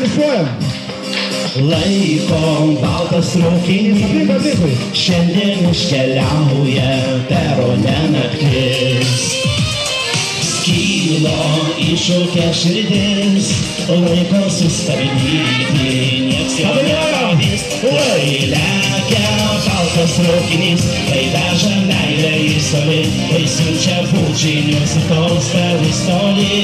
registruojam. Laikom baltas traukinys, šiandien iškeliauja perone naktis. Skylo iššūkia širdis, laiko sustabdyti, nieks jo nepavis. Lai lekia baltas traukinys, tai veža meilę į toli, tai siunčia bučinius į tolsta vis toli.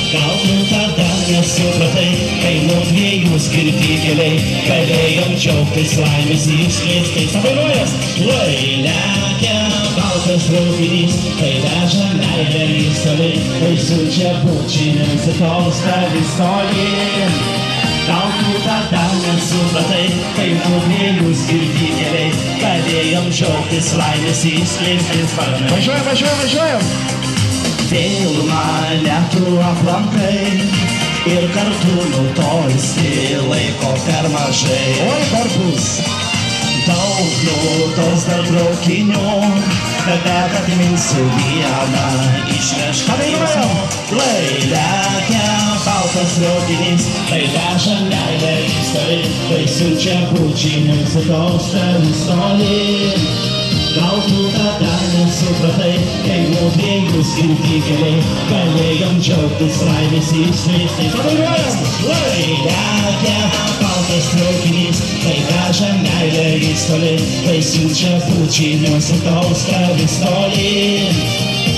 Gal tu tada nesupratai, kai mūsų dviejų skirti keliai, galėjom džiaugtis laimės išskleistais. Apainuojas! Lai lekia baltas traukinys, tai veža meilę į toli, tai siunčia bučinius į tolsta vis toli. Gal tu tada nesupratai, kai mūsų dviejų skirti keliai, galėjom džiaugtis laimės išskleistais. Važiuojam, važiuojam, važiuojam! Dėl mane tu aplankai ir kartu nutolsti, laiko per mažai. Oi, dar bus! Daug nutos dar traukinių, bet atminsiu vieną išvežtą jausmą. Lai lekia baltas traukinys, tai veža meilę į toli, tai siunčia bučinius į tolsta vis toli. Gal tu tada nesupratai, kai mūsų dviejų skirti keliai, galėjom džiaugtis laimės išskleistais. Apainuojas! Lai lekia baltas traukinys, tai veža meilę į toli, tai siunčia bučinius į tolsta vis toli.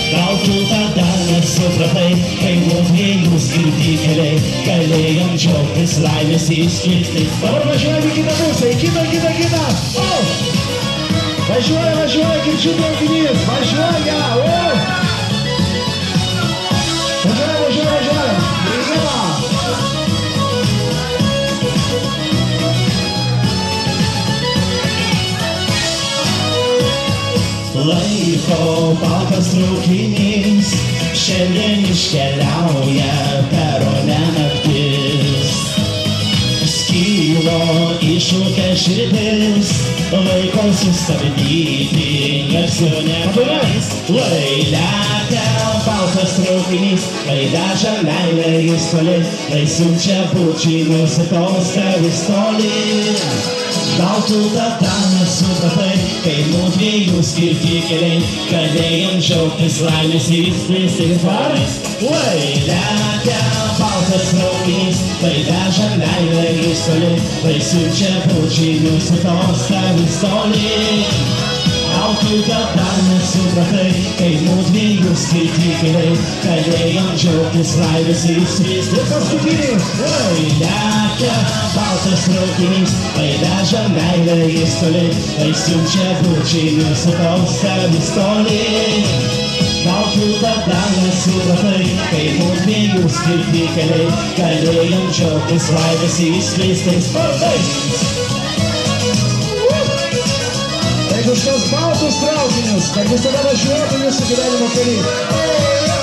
Gal tu tada nesupratai, kai mūsų dviejų skirti keliai, galėjom džiaugtis laimės išskleistais. Dabar važiuojam į kitą pusę, į kitą! Važiuoja, važiuoja, kirčių traukinys, važiuoja, Važiuoja, grįžimą. Laiko baltas traukinys, šiandien iškeliauja perone naktis. Skylo iššūkia širdis, laiko sustabdyti, nieks jo nepavis. Lai lekia baltas traukinys, tai veža meilę į toli, tai siunčia bučinius į tolsta vis toli. Gal tu tada nesupratai, kai mūsų dviejų skirti keliai, galėjom džiaugtis laimės išskleistais barais. Lai lekia baltas traukinys, tai veža meilę į toli, tai siunčia bučinius į tolsta vis toli. Gal tu tada nesupratai, kai mūsų dviejų skirti keliai, galėjom džiaugtis laimės išskleistais. Paskutinį! Lai lekia baltas traukinys, tai veža meilę į toli, tai siunčia bučinius į tolsta vis toli. Gal tu tada nesupratai, kai mūsų dviejų skirti keliai, galėjom džiaugtis laimės išskleistais spartais. Jeigu šios baltus traukinius, kad visada važiuotų jūsų gyvenimo keliai.